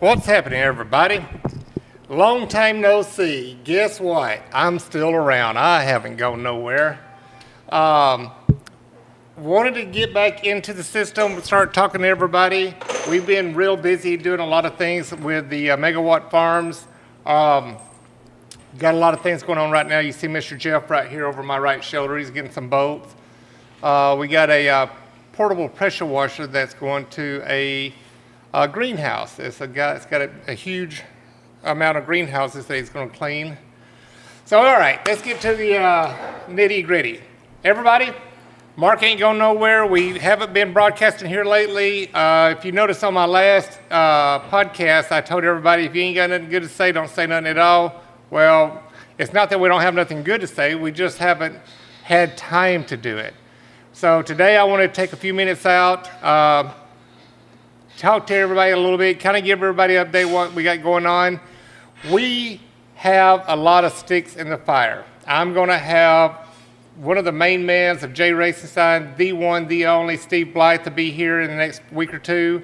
What's happening, everybody? Long time no see. Guess what? I'm still around. I haven't gone nowhere. Wanted to get back into the system and start talking to everybody. We've been real busy doing a lot of things with the megawatt farms. Got a lot of things going on right now. You see Mr. Jeff right here over my right shoulder. He's getting some bolts. We got a portable pressure washer that's going to a greenhouse. It's a guy that's got a huge amount of greenhouses that he's going to clean. So, all right, let's get to the nitty gritty. Everybody, Mark ain't going nowhere. We haven't been broadcasting here lately. If you notice on my last podcast, I told everybody if you ain't got nothing good to say, don't say nothing at all. Well, it's not that we don't have nothing good to say. We just haven't had time to do it. So today I want to take a few minutes out, talk to everybody a little bit, kind of give everybody an update what we got going on. We have a lot of sticks in the fire. I'm going to have one of the main men of J Racing Sign, the one, the only, Steve Blythe, to be here in the next week or two.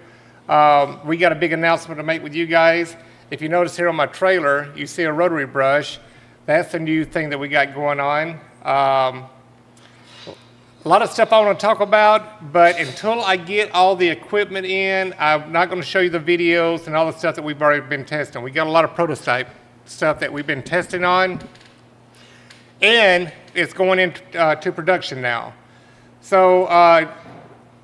We got a big announcement to make with you guys. If you notice here on my trailer, you see a rotary brush. That's a new thing that we got going on. A lot of stuff I want to talk about, but until I get all the equipment in, I'm not going to show you the videos and all the stuff that we've already been testing. We got a lot of prototype stuff that we've been testing on, and it's going into production now. So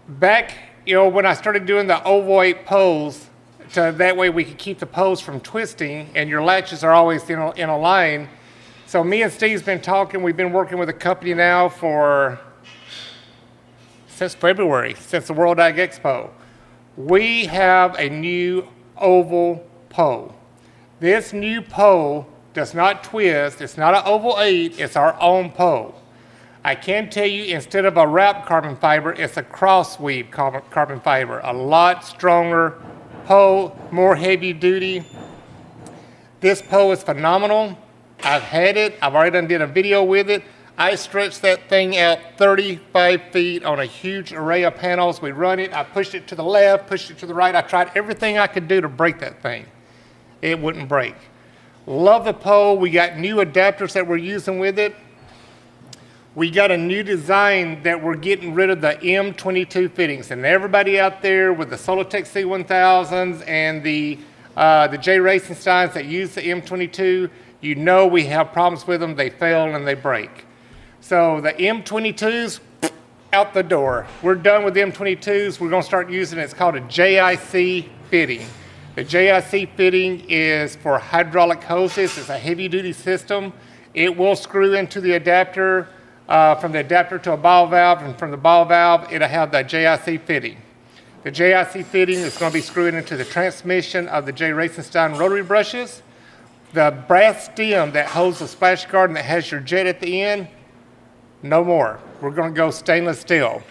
back, when I started doing the ovoid pose, that way we could keep the pose from twisting, and your latches are always in a line. So me and Steve's been talking. We've been working with a company now since February, since the World Ag Expo. We have a new oval pole. This new pole does not twist. It's not an oval 8, it's our own pole. I can tell you, instead of a wrap carbon fiber, it's a cross weave carbon fiber. A lot stronger pole, more heavy duty. This pole is phenomenal. I've had it. I've already did a video with it. I stretched that thing out 35 feet on a huge array of panels. We run it. I pushed it to the left, pushed it to the right. I tried everything I could do to break that thing. It wouldn't break. Love the pole. We got new adapters that we're using with it. We got a new design that we're getting rid of the M22 fittings. And everybody out there with the Solitech C1000s and the J Racing Steins that use the M22, we have problems with them. They fail and they break. So the M22s, out the door. We're done with the M22s. We're going to start using it. It's called a JIC fitting. The JIC fitting is for hydraulic hoses. It's a heavy-duty system. It will screw into the adapter, from the adapter to a ball valve, and from the ball valve, it'll have the JIC fitting. The JIC fitting is going to be screwed into the transmission of the J Racing Stein rotary brushes. The brass stem that holds the splash guard and that has your jet at the end, no more. We're going to go stainless steel.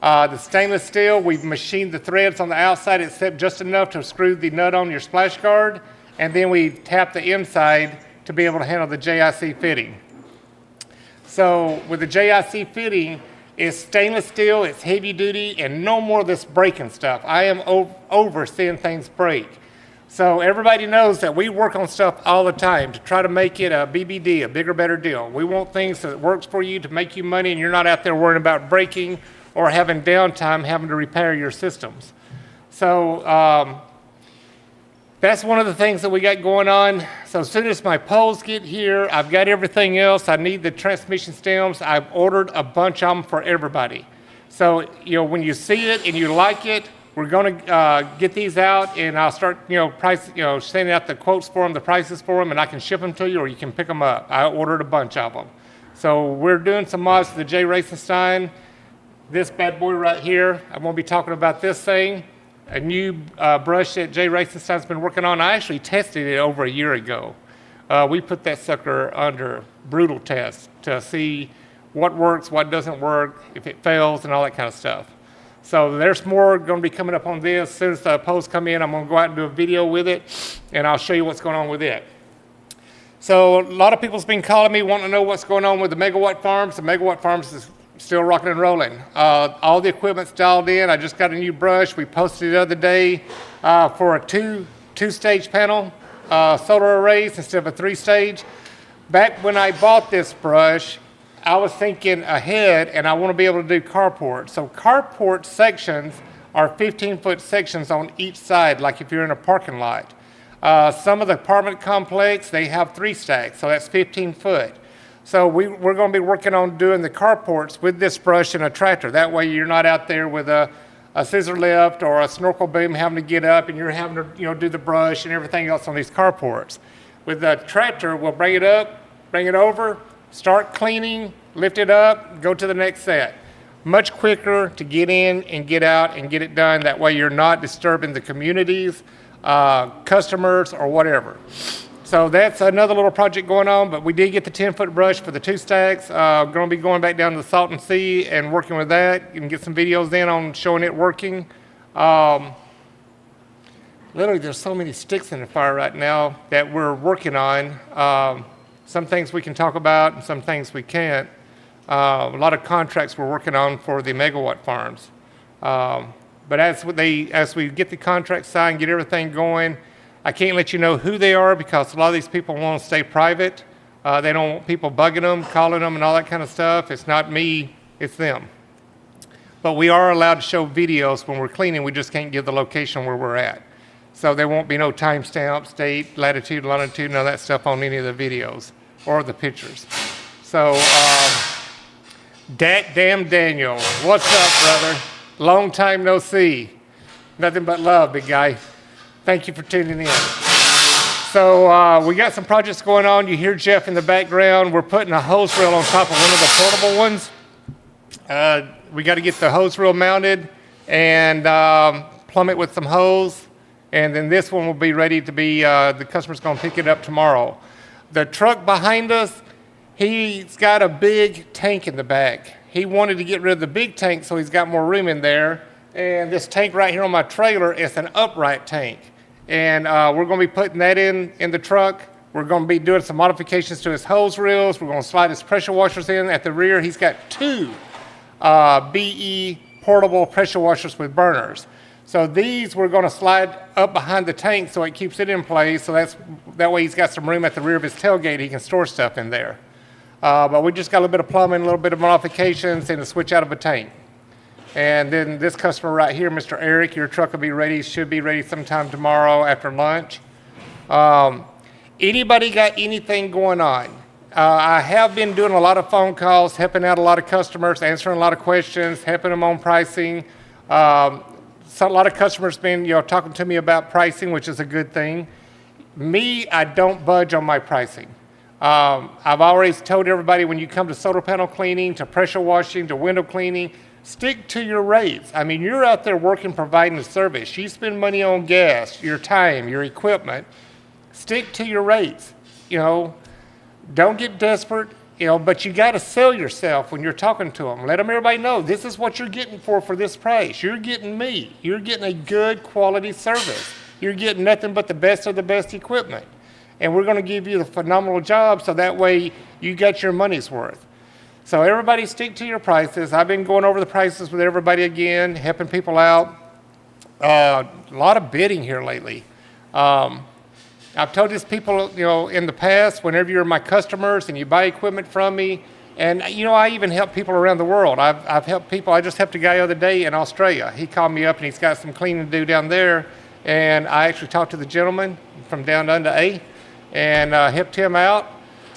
The stainless steel, we've machined the threads on the outside except just enough to screw the nut on your splash guard, and then we tap the inside to be able to handle the JIC fitting. So with the JIC fitting, it's stainless steel, it's heavy duty, and no more of this breaking stuff. I am over seeing things break. So everybody knows that we work on stuff all the time to try to make it a BBD, a bigger, better deal. We want things that works for you to make you money, and you're not out there worrying about breaking or having downtime having to repair your systems. So that's one of the things that we got going on. So as soon as my poles get here, I've got everything else. I need the transmission stems. I've ordered a bunch of them for everybody. So when you see it and you like it, we're going to get these out, and I'll start, sending out the quotes for them, the prices for them, and I can ship them to you, or you can pick them up. I ordered a bunch of them. So we're doing some mods to the J Racing Stein. This bad boy right here, I'm going to be talking about this thing. A new brush that J Racing Stein's been working on. I actually tested it over a year ago. We put that sucker under brutal test to see what works, what doesn't work, if it fails, and all that kind of stuff. So there's more going to be coming up on this. As soon as the posts come in, I'm going to go out and do a video with it, and I'll show you what's going on with it. So a lot of people's been calling me wanting to know what's going on with the megawatt farms. The megawatt farms is still rocking and rolling. All the equipment's dialed in. I just got a new brush. We posted it the other day for a two 2-stage panel, solar arrays instead of a 3-stage. Back when I bought this brush, I was thinking ahead, and I want to be able to do carport. So carport sections are 15-foot sections on each side, like if you're in a parking lot. Some of the apartment complex, they have 3 stacks, so that's 15 foot. So we're going to be working on doing the carports with this brush and a tractor. That way you're not out there with a scissor lift or a snorkel boom having to get up and you're having to do the brush and everything else on these carports. With the tractor, we'll bring it up, bring it over, start cleaning, lift it up, go to the next set. Much quicker to get in and get out and get it done. That way you're not disturbing the communities, customers, or whatever. So that's another little project going on, but we did get the 10-foot brush for the 2 stacks. Going to be going back down to the Salton Sea and working with that. You can get some videos in on showing it working. Literally, there's so many sticks in the fire right now that we're working on. Some things we can talk about and some things we can't. A lot of contracts we're working on for the megawatt farms. But as we get the contract signed, get everything going, I can't let you know who they are because a lot of these people want to stay private. They don't want people bugging them, calling them, and all that kind of stuff. It's not me, it's them. But we are allowed to show videos when we're cleaning. We just can't give the location where we're at. So there won't be no timestamps, date, latitude, longitude, none of that stuff on any of the videos or the pictures. So, damn Daniel, what's up, brother? Long time no see. Nothing but love, big guy. Thank you for tuning in. So we got some projects going on. You hear Jeff in the background. We're putting a hose reel on top of one of the portable ones. We got to get the hose reel mounted and plumb it with some hose. And then this one will be ready to be, the customer's going to pick it up tomorrow. The truck behind us, he's got a big tank in the back. He wanted to get rid of the big tank so he's got more room in there. And this tank right here on my trailer is an upright tank. And we're going to be putting that in the truck. We're going to be doing some modifications to his hose reels. We're going to slide his pressure washers in at the rear. He's got 2 BE portable pressure washers with burners. So these we're going to slide up behind the tank so it keeps it in place. So that way he's got some room at the rear of his tailgate. He can store stuff in there. But we just got a little bit of plumbing, a little bit of modifications, and a switch out of a tank. And then this customer right here, Mr. Eric, your truck will be ready, should be ready sometime tomorrow after lunch. Anybody got anything going on? I have been doing a lot of phone calls, helping out a lot of customers, answering a lot of questions, helping them on pricing. So a lot of customers been, talking to me about pricing, which is a good thing. Me, I don't budge on my pricing. I've always told everybody when you come to solar panel cleaning, to pressure washing, to window cleaning, stick to your rates. I mean, you're out there working, providing a service. You spend money on gas, your time, your equipment. Stick to your rates. Don't get desperate, but you got to sell yourself when you're talking to them. Let everybody know this is what you're getting for this price. You're getting me. You're getting a good quality service. You're getting nothing but the best of the best equipment. And we're going to give you the phenomenal job so that way you get your money's worth. So everybody stick to your prices. I've been going over the prices with everybody again, helping people out. A lot of bidding here lately. I've told these people, in the past, whenever you're my customers and you buy equipment from me, and, I even help people around the world. I've helped people. I just helped a guy the other day in Australia. He called me up and he's got some cleaning to do down there. And I actually talked to the gentleman from down under A and helped him out.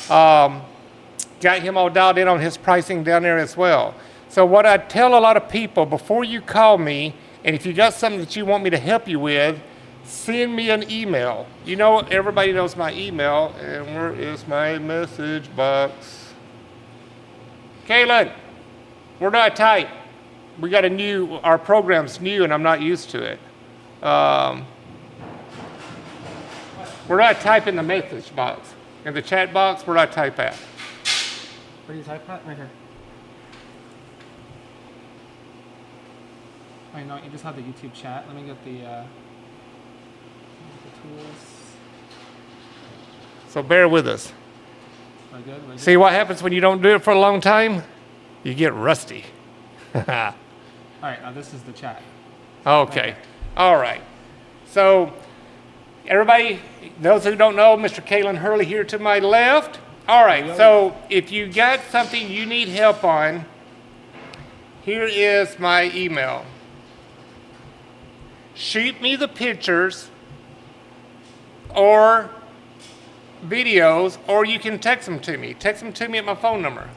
Got him all dialed in on his pricing down there as well. So what I tell a lot of people, before you call me, and if you got something that you want me to help you with, send me an email. Everybody knows my email. And where is my message box? Kaylin, where do I type? We got our program's new and I'm not used to it. Where do I type in the message box? In the chat box, where do I type at? Where do you type that? Right here. Wait, no, you just have the YouTube chat. Let me get the tools. So bear with us. We're good? We're good? See what happens when you don't do it for a long time? You get rusty. All right, now this is the chat. Okay. All right. So Everybody, those who don't know, Mr. Kalen Hurley here to my left. All right, so if you got something you need help on, here is my email. Shoot me the pictures or videos, or you can text them to me. Text them to me at my phone number.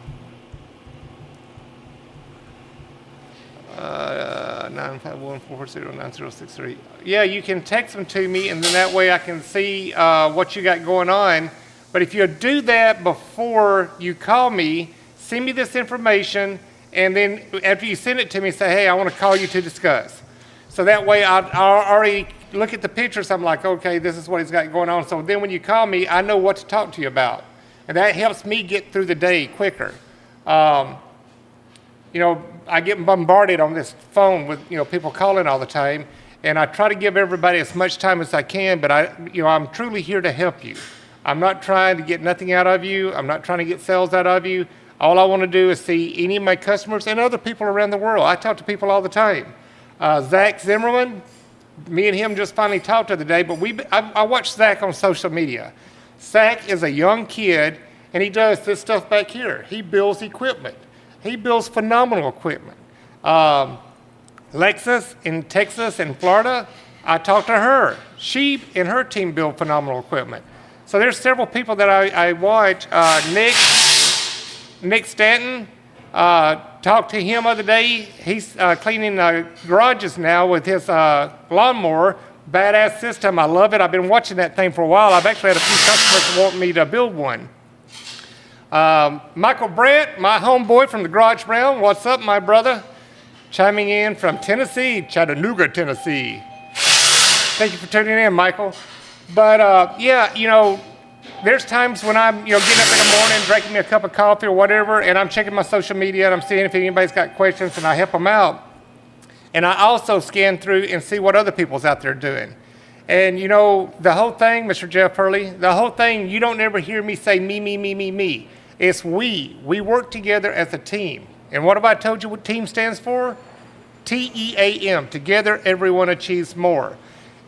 951-440-9063. Yeah, you can text them to me, and then that way I can see what you got going on. But if you do that before you call me, send me this information, and then after you send it to me, say, hey, I want to call you to discuss. So that way I'll already look at the pictures. I'm like, okay, this is what he's got going on. So then when you call me, I know what to talk to you about. And that helps me get through the day quicker. You know, I get bombarded on this phone with, you know, people calling all the time. And I try to give everybody as much time as I can, but I'm truly here to help you. I'm not trying to get nothing out of you. I'm not trying to get sales out of you. All I want to do is see any of my customers and other people around the world. I talk to people all the time. Zach Zimmerman, me and him just finally talked the other day, but I watched Zach on social media. Zach is a young kid, and he does this stuff back here. He builds equipment. He builds phenomenal equipment. Lexus in Texas and Florida, I talked to her. She and her team build phenomenal equipment. So there's several people that I watch. Nick Stanton, talked to him the other day. He's cleaning garages now with his lawnmower. Badass system. I love it. I've been watching that thing for a while. I've actually had a few customers that want me to build one. Michael Brandt, my homeboy from the Garage Brown. What's up, my brother? Chiming in from Tennessee, Chattanooga, Tennessee. Thank you for tuning in, Michael. But yeah, you know, there's times when I'm, you know, getting up in the morning, drinking me a cup of coffee or whatever, and I'm checking my social media and I'm seeing if anybody's got questions, and I help them out. And I also scan through and see what other people's out there doing. And you know, the whole thing, Mr. Jeff Hurley, the whole thing, you don't ever hear me say me, me, me, me, me. It's we. We work together as a team. And what have I told you what team stands for? TEAM. Together, everyone achieves more.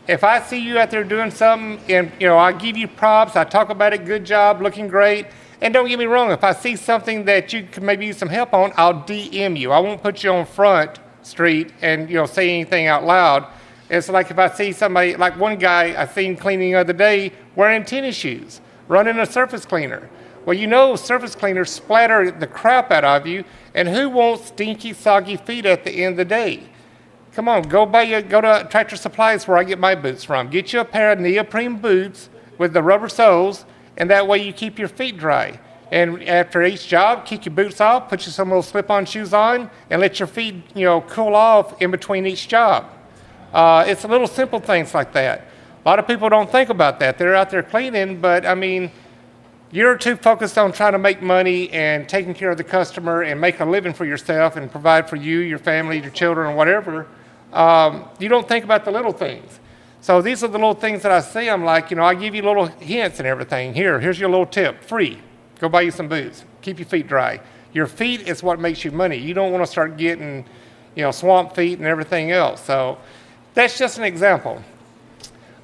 If I see you out there doing something, and you know, I give you props, I talk about it, good job, looking great. And don't get me wrong, if I see something that you could maybe use some help on, I'll DM you. I won't put you on Front Street and, you know, say anything out loud. It's like if I see somebody, like one guy I seen cleaning the other day wearing tennis shoes, running a surface cleaner. Well, you know, surface cleaners splatter the crap out of you, and who wants stinky, soggy feet at the end of the day? Come on, go to Tractor Supplies where I get my boots from. Get you a pair of neoprene boots with the rubber soles, and that way you keep your feet dry. And after each job, kick your boots off, put you some little slip-on shoes on, and let your feet, you know, cool off in between each job. It's a little simple things like that. A lot of people don't think about that. They're out there cleaning, but I mean, you're too focused on trying to make money and taking care of the customer and make a living for yourself and provide for you, your family, your children, whatever. You don't think about the little things. So these are the little things that I see. I'm like, you know, I give you little hints and everything. Here's your little tip, free. Go buy you some boots. Keep your feet dry. Your feet is what makes you money. You don't want to start getting, you know, swamp feet and everything else. So that's just an example.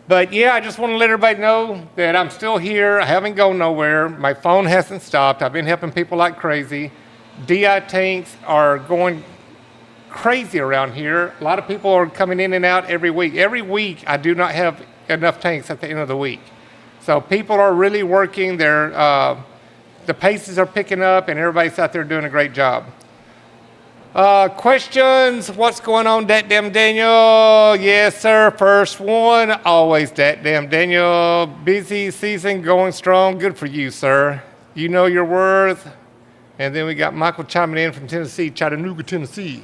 But yeah, I just want to let everybody know that I'm still here. I haven't gone nowhere. My phone hasn't stopped. I've been helping people like crazy. DI tanks are going crazy around here. A lot of people are coming in and out every week. Every week, I do not have enough tanks at the end of the week. So people are really working. The paces are picking up, and everybody's out there doing a great job. Questions? What's going on, Dat Damn Daniel? Yes, sir. First one. Always Dat Damn Daniel. Busy season, going strong. Good for you, sir. You know your worth. And then we got Michael chiming in from Tennessee, Chattanooga, Tennessee.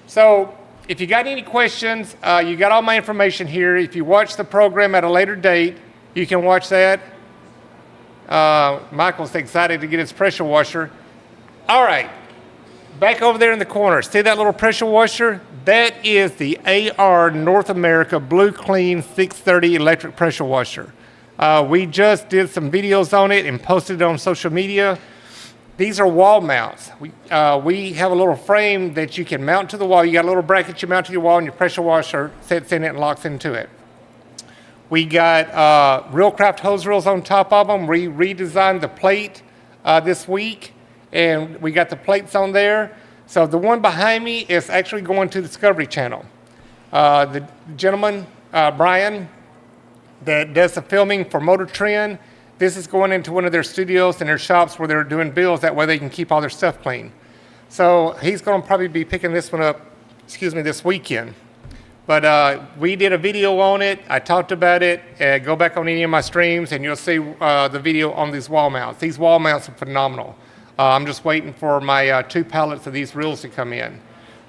So if you got any questions, you got all my information here. If you watch the program at a later date, you can watch that. Michael's excited to get his pressure washer. All right. Back over there in the corner, see that little pressure washer? That is the AR North America Blue Clean 630 electric pressure washer. We just did some videos on it and posted it on social media. These are wall mounts. We have a little frame that you can mount to the wall. You got a little bracket you mount to your wall, and your pressure washer sits in it and locks into it. We got real craft hose reels on top of them. We redesigned the plate this week, and we got the plates on there. So the one behind me is actually going to Discovery Channel. The gentleman, Brian, that does the filming for Motor Trend, this is going into one of their studios and their shops where they're doing builds. That way they can keep all their stuff clean. So he's going to probably be picking this one up, this weekend. But we did a video on it. I talked about it. Go back on any of my streams and you'll see the video on these wall mounts. These wall mounts are phenomenal. I'm just waiting for my 2 pallets of these reels to come in.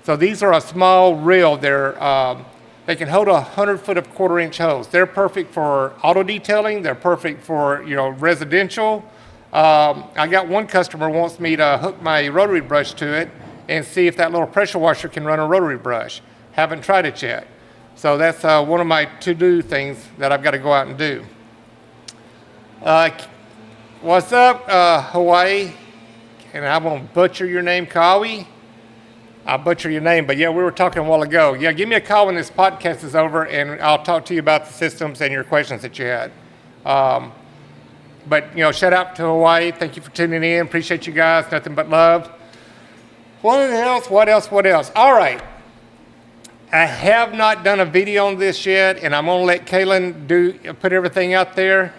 So these are a small reel. They can hold 100 foot of 1/4 inch hose. They're perfect for auto detailing. They're perfect for residential. I got one customer wants me to hook my rotary brush to it and see if that little pressure washer can run a rotary brush. Haven't tried it yet. So that's one of my to-do things that I've got to go out and do. What's up, Hawaii? And I'm going to butcher your name, Kawi. I'll butcher your name, but yeah, we were talking a while ago. Yeah, give me a call when this podcast is over, and I'll talk to you about the systems and your questions that you had. But, shout out to Hawaii. Thank you for tuning in. Appreciate you guys. Nothing but love. What else? All right. I have not done a video on this yet, and I'm going to let Kaylin put everything out there.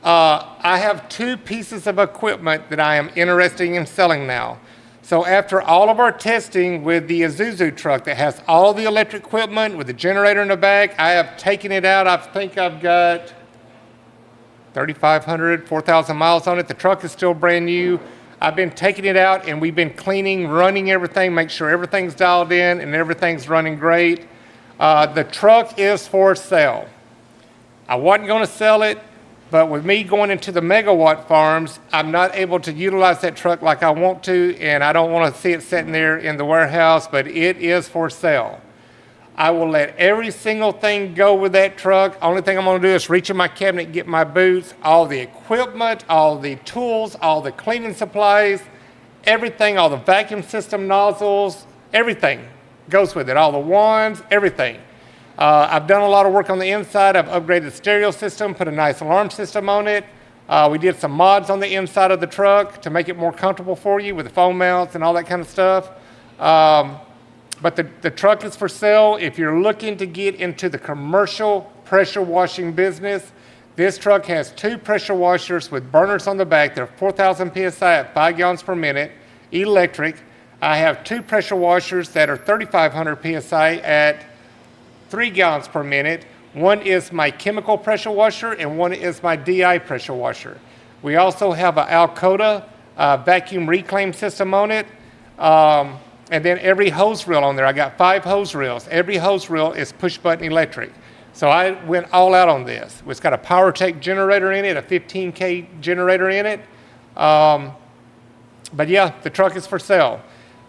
I have 2 pieces of equipment that I am interested in selling now. So after all of our testing with the Isuzu truck that has all the electric equipment with the generator in the back, I have taken it out. I think I've got 3,500, 4,000 miles on it. The truck is still brand new. I've been taking it out and we've been cleaning, running everything, make sure everything's dialed in and everything's running great. The truck is for sale. I wasn't going to sell it, but with me going into the megawatt farms, I'm not able to utilize that truck like I want to, and I don't want to see it sitting there in the warehouse, but it is for sale. I will let every single thing go with that truck. Only thing I'm going to do is reach in my cabinet, get my boots, all the equipment, all the tools, all the cleaning supplies, everything, all the vacuum system nozzles, everything goes with it, all the wands, everything. I've done a lot of work on the inside. I've upgraded the stereo system, put a nice alarm system on it. We did some mods on the inside of the truck to make it more comfortable for you with the phone mounts and all that kind of stuff. But the truck is for sale. If you're looking to get into the commercial pressure washing business, this truck has 2 pressure washers with burners on the back. They're 4,000 PSI at 5 gallons per minute, electric. I have 2 pressure washers that are 3,500 PSI at 3 gallons per minute. One is my chemical pressure washer and one is my DI pressure washer. We also have an Alcoda vacuum reclaim system on it. And then every hose reel on there, I got 5 hose reels. Every hose reel is push button electric. So I went all out on this. It's got a PowerTech generator in it, a 15K generator in it. But yeah, the truck is for sale.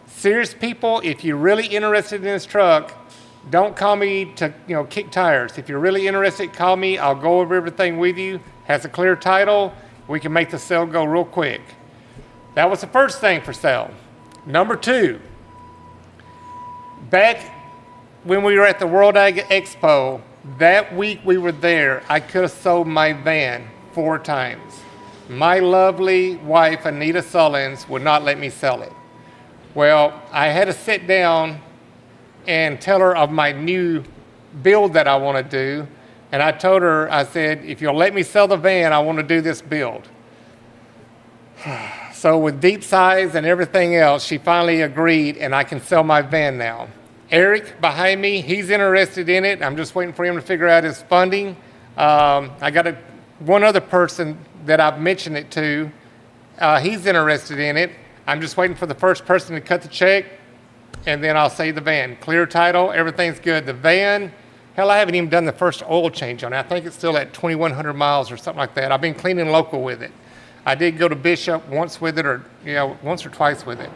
Serious people, if you're really interested in this truck, don't call me to kick tires. If you're really interested, call me. I'll go over everything with you. Has a clear title. We can make the sale go real quick. That was the first thing for sale. Number 2, back when we were at the World Ag Expo, that week we were there, I could have sold my van 4 times. My lovely wife, Anita Sullins, would not let me sell it. Well, I had to sit down and tell her of my new build that I want to do. And I told her, I said, if you'll let me sell the van, I want to do this build. So with deep sighs and everything else, she finally agreed and I can sell my van now. Eric behind me, he's interested in it. I'm just waiting for him to figure out his funding. I got one other person that I've mentioned it to. He's interested in it. I'm just waiting for the first person to cut the check, and then I'll say the van. Clear title, everything's good. The van, hell, I haven't even done the first oil change on it. I think it's still at 2,100 miles or something like that. I've been cleaning local with it. I did go to Bishop once with it, or once or twice with it.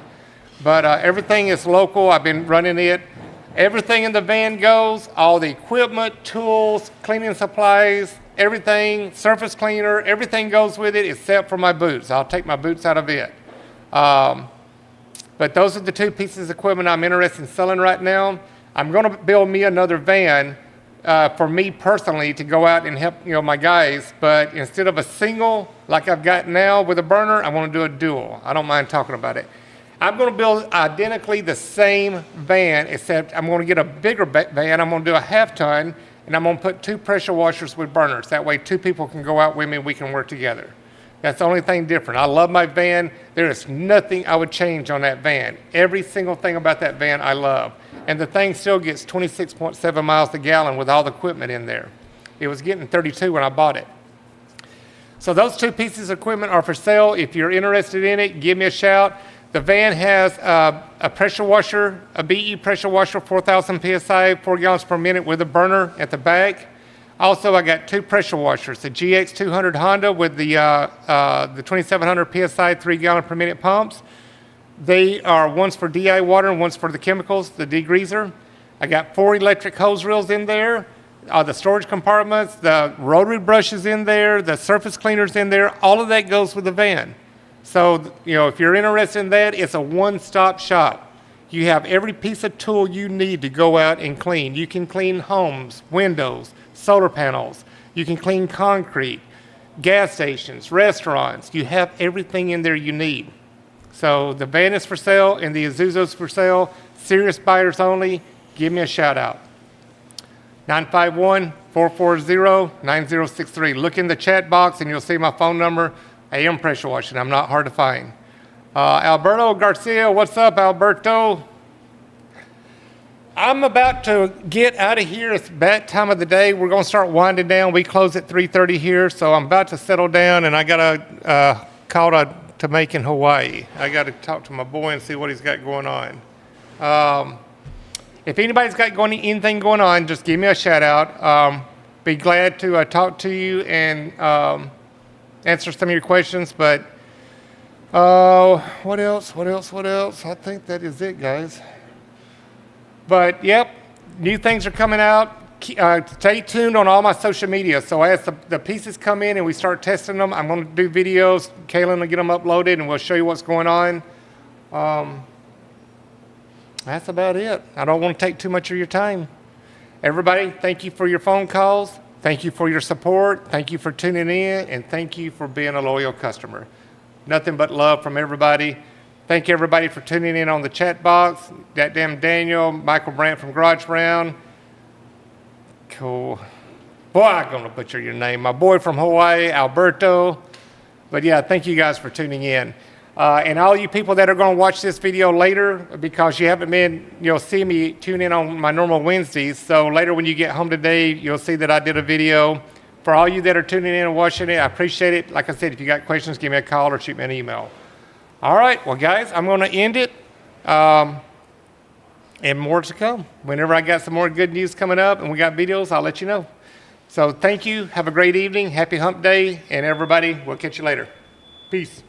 But everything is local. I've been running it. Everything in the van goes, all the equipment, tools, cleaning supplies, everything, surface cleaner, everything goes with it except for my boots. I'll take my boots out of it. But those are the 2 pieces of equipment I'm interested in selling right now. I'm going to build me another van for me personally to go out and help, my guys. But instead of a single like I've got now with a burner, I want to do a dual. I don't mind talking about it. I'm going to build identically the same van, except I'm going to get a bigger van. I'm going to do a half ton, and I'm going to put 2 pressure washers with burners. That way 2 people can go out with me and we can work together. That's the only thing different. I love my van. There is nothing I would change on that van. Every single thing about that van I love. And the thing still gets 26.7 miles a gallon with all the equipment in there. It was getting 32 when I bought it. So those 2 pieces of equipment are for sale. If you're interested in it, give me a shout. The van has a pressure washer, a BE pressure washer, 4,000 PSI, 4 gallons per minute with a burner at the back. Also, I got 2 pressure washers, the GX200 Honda with the 2,700 PSI, 3 gallon per minute pumps. They are one's for DI water and one's for the chemicals, the degreaser. I got 4 electric hose reels in there, the storage compartments, the rotary brushes in there, the surface cleaners in there. All of that goes with the van. So, if you're interested in that, it's a one-stop shop. You have every piece of tool you need to go out and clean. You can clean homes, windows, solar panels. You can clean concrete, gas stations, restaurants. You have everything in there you need. So the van is for sale and the Isuzu's for sale. Serious buyers only. Give me a shout out. 951-440-9063. Look in the chat box and you'll see my phone number. I am pressure washing. I'm not hard to find. Alberto Garcia, what's up, Alberto? I'm about to get out of here. It's that time of the day. We're going to start winding down. We close at 3:30 here, so I'm about to settle down, and I got a call to make in Hawaii. I got to talk to my boy and see what he's got going on. If anybody's got anything going on, just give me a shout out. Be glad to talk to you and answer some of your questions. But what else? I think that is it, guys. But yep, new things are coming out. Stay tuned on all my social media. So as the pieces come in and we start testing them, I'm going to do videos. Kaylin will get them uploaded and we'll show you what's going on. That's about it. I don't want to take too much of your time. Everybody, thank you for your phone calls. Thank you for your support. Thank you for tuning in. And thank you for being a loyal customer. Nothing but love from everybody. Thank everybody for tuning in on the chat box. That damn Daniel, Michael Brandt from Garage Brown. Cool. Boy, I'm going to butcher your name. My boy from Hawaii, Alberto. But yeah, thank you guys for tuning in. And all you people that are going to watch this video later, because you haven't been, see me tune in on my normal Wednesdays. So later when you get home today, you'll see that I did a video. For all you that are tuning in and watching it, I appreciate it. Like I said, if you got questions, give me a call or shoot me an email. All right, well, guys, I'm going to end it. And more to come. Whenever I got some more good news coming up and we got videos, I'll let you know. So thank you. Have a great evening. Happy hump day. And everybody, we'll catch you later. Peace.